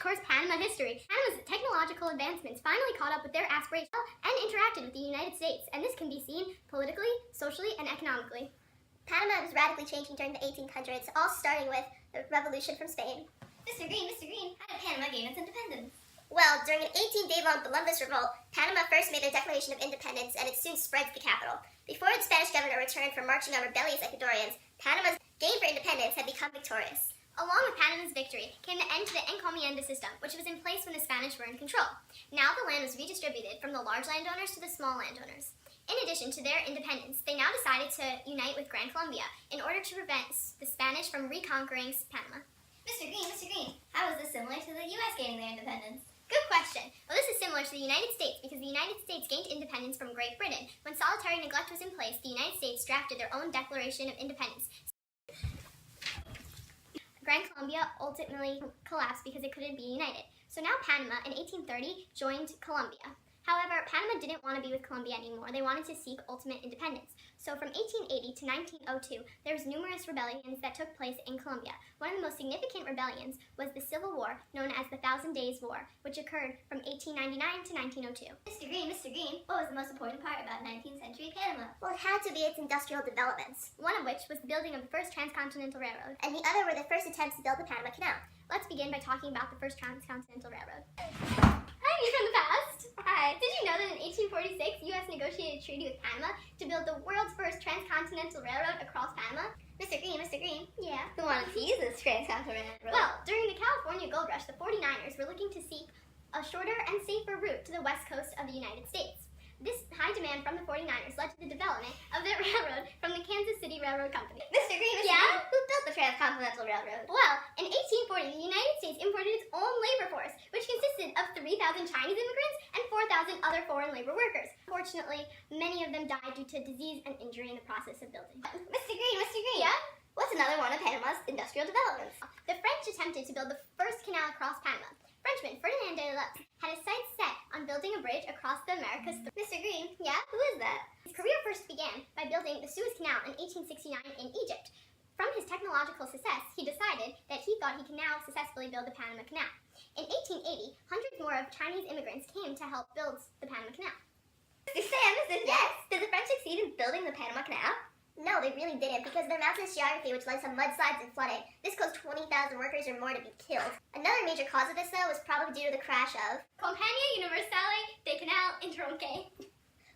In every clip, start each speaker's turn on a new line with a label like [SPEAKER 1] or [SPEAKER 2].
[SPEAKER 1] Course Panama History. Panama's technological advancements finally caught up with their aspirations and interacted with the United States, and this can be seen politically, socially, and economically.
[SPEAKER 2] Panama was radically changing during the 1800s, all starting with the revolution from Spain.
[SPEAKER 3] Mr. Green, how did Panama gain its independence?
[SPEAKER 2] Well, during an 18-day-long Columbus revolt, Panama first made their declaration of independence, and it soon spread to the capital. Before the Spanish governor returned from marching on rebellious Ecuadorians, Panama's gain for independence had become victorious.
[SPEAKER 1] Along with Panama's victory came the end to the encomienda system, which was in place when the Spanish were in control. Now the land was redistributed from the large landowners to the small landowners. In addition to their independence, they now decided to unite with Gran Colombia in order to prevent the Spanish from reconquering Panama.
[SPEAKER 3] Mr. Green, how is this similar to the U.S. gaining their independence?
[SPEAKER 1] Good question. Well, this is similar to the United States because the United States gained independence from Great Britain. When solitary neglect was in place, the United States drafted their own Declaration of Independence. Gran Colombia ultimately collapsed because it couldn't be united. So now Panama, in 1830, joined Colombia. However, Panama didn't want to be with Colombia anymore. They wanted to seek ultimate independence. So from 1880 to 1902, there was numerous rebellions that took place in Colombia. One of the most significant rebellions was the Civil War, known as the Thousand Days War, which occurred from 1899 to 1902.
[SPEAKER 3] Mr. Green, what was the most important part about 19th century Panama?
[SPEAKER 2] Well, it had to be its industrial developments,
[SPEAKER 1] One of which was the building of the first transcontinental railroad.
[SPEAKER 2] and the other were the first attempts to build the Panama Canal.
[SPEAKER 1] Let's begin by talking about the first transcontinental railroad. Hi, you from the past.
[SPEAKER 3] Hi.
[SPEAKER 1] Did you know that in 1846, U.S. negotiated a treaty with Panama to build the world's first transcontinental railroad across Panama?
[SPEAKER 3] Mr. Green,
[SPEAKER 1] Yeah.
[SPEAKER 3] who wanted to use this transcontinental railroad?
[SPEAKER 1] Well, during the California Gold Rush, the 49ers were looking to seek a shorter and safer route to the west coast of the United States. This high demand from the 49ers led to the development of the railroad from the Kansas City Railroad Company.
[SPEAKER 3] Mr. Green,
[SPEAKER 1] Yeah?
[SPEAKER 3] who built the transcontinental railroad?
[SPEAKER 1] Well, in 1840, the United States imported its own labor force, which consisted of 3,000 Chinese immigrants and 4,000 other foreign labor workers. Fortunately, many of them died due to disease and injury in the process of building.
[SPEAKER 3] Mr. Green,
[SPEAKER 1] Yeah?
[SPEAKER 3] what's another one of Panama's industrial developments?
[SPEAKER 1] The French attempted to build the first canal across Panama. Frenchman Ferdinand de Lesseps had his sights set on building a bridge across the Americas.
[SPEAKER 3] Mr. Green,
[SPEAKER 1] Yeah?
[SPEAKER 3] who is that?
[SPEAKER 1] His career first began by building the Suez Canal in 1869 in Egypt. From his technological success, he decided that he thought he could now successfully build the Panama Canal. In 1880, hundreds more of Chinese immigrants came to help build the Panama Canal.
[SPEAKER 3] Mr. Sam, yes. Did the French succeed in building the Panama Canal?
[SPEAKER 2] No, they really didn't, because of their mountainous geography, which led to mudslides and flooding. This caused 20,000 workers or more to be killed. Another major cause of this, though, was probably due to the crash of,
[SPEAKER 1] Compagnie Universelle des Canaux Interrompus.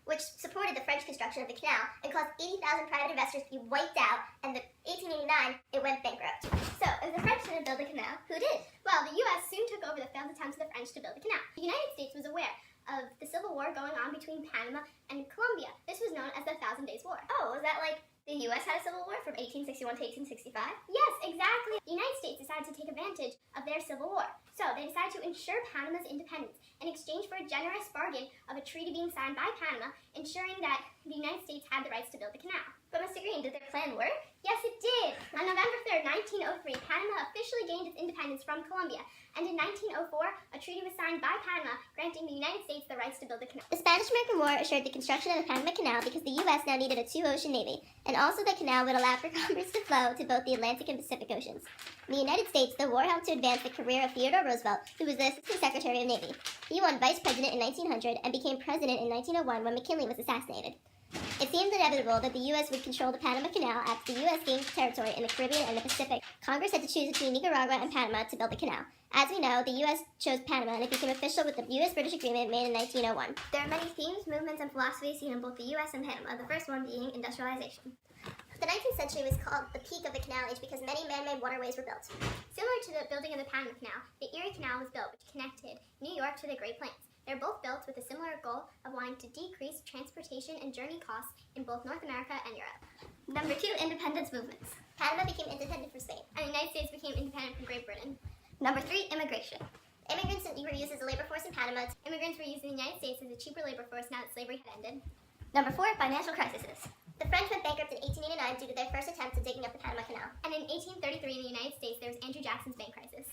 [SPEAKER 2] which supported the French construction of the canal and caused 80,000 private investors to be wiped out, and in 1889, it went bankrupt.
[SPEAKER 3] So, if the French didn't build the canal, who did?
[SPEAKER 1] Well, the U.S. soon took over the failed attempts of the French to build the canal. The United States was aware of the Civil War going on between Panama and Colombia. This was known as the Thousand Days War.
[SPEAKER 3] Oh, was that like the U.S. had a civil war from 1861 to 1865?
[SPEAKER 1] Yes, exactly. The United States decided to take advantage of their Civil War. So they decided to ensure Panama's independence in exchange for a generous bargain of a treaty being signed by Panama, ensuring that the United States had the rights to build the canal.
[SPEAKER 3] But Mr. Green, did their plan work?
[SPEAKER 1] Yes, it did. On November 3rd, 1903, Panama officially gained its independence from Colombia. And in 1904, a treaty was signed by Panama, granting the United States the rights to build the canal.
[SPEAKER 2] The Spanish-American War assured the construction of the Panama Canal because the U.S. now needed a two-ocean navy, and also the canal would allow for commerce to flow to both the Atlantic and Pacific Oceans. In the United States, the war helped to advance the career of Theodore Roosevelt, who was the Assistant Secretary of Navy. He won Vice President in 1900 and became President in 1901 when McKinley was assassinated. It seemed inevitable that the U.S. would control the Panama Canal after the U.S. gained territory in the Caribbean and the Pacific. Congress had to choose between Nicaragua and Panama to build the canal. As we know, the U.S. chose Panama, and it became official with the U.S.-British Agreement made in 1901.
[SPEAKER 1] There are many themes, movements, and philosophies seen in both the U.S. and Panama, the first one being industrialization.
[SPEAKER 2] The 19th century was called the peak of the Canal Age because many man-made waterways were built.
[SPEAKER 1] Similar to the building of the Panama Canal, the Erie Canal was built, which connected New York to the Great Plains. They're both built with a similar goal of wanting to decrease transportation and journey costs in both North America and Europe.
[SPEAKER 3] Number 2, independence movements.
[SPEAKER 2] Panama became independent from Spain.
[SPEAKER 1] And the United States became independent from Great Britain.
[SPEAKER 3] Number 3, immigration.
[SPEAKER 2] Immigrants were used as a labor force in Panama.
[SPEAKER 1] Immigrants were used in the United States as a cheaper labor force now that slavery had ended.
[SPEAKER 3] Number 4, financial crises.
[SPEAKER 2] The French went bankrupt in 1889 due to their first attempt at digging up the Panama Canal.
[SPEAKER 1] And in 1833 in the United States, there was Andrew Jackson's bank crisis.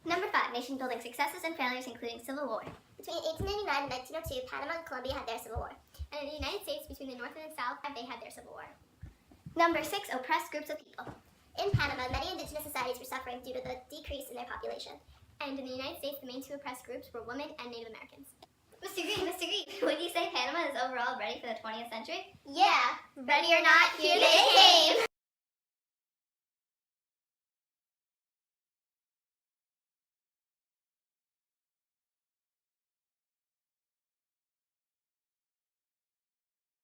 [SPEAKER 3] Number 5, nation building successes and failures, including Civil War.
[SPEAKER 2] Between 1889 and 1902, Panama and Colombia had their Civil War.
[SPEAKER 1] And in the United States, between the North and the South, they had their Civil War.
[SPEAKER 3] Number 6, oppressed groups of people.
[SPEAKER 2] In Panama, many indigenous societies were suffering due to the decrease in their population.
[SPEAKER 1] and in the United States, the main two oppressed groups were women and Native Americans.
[SPEAKER 3] Mr. Green, would you say Panama is overall ready for the 20th century?
[SPEAKER 2] Yeah,
[SPEAKER 1] Ready or not, here they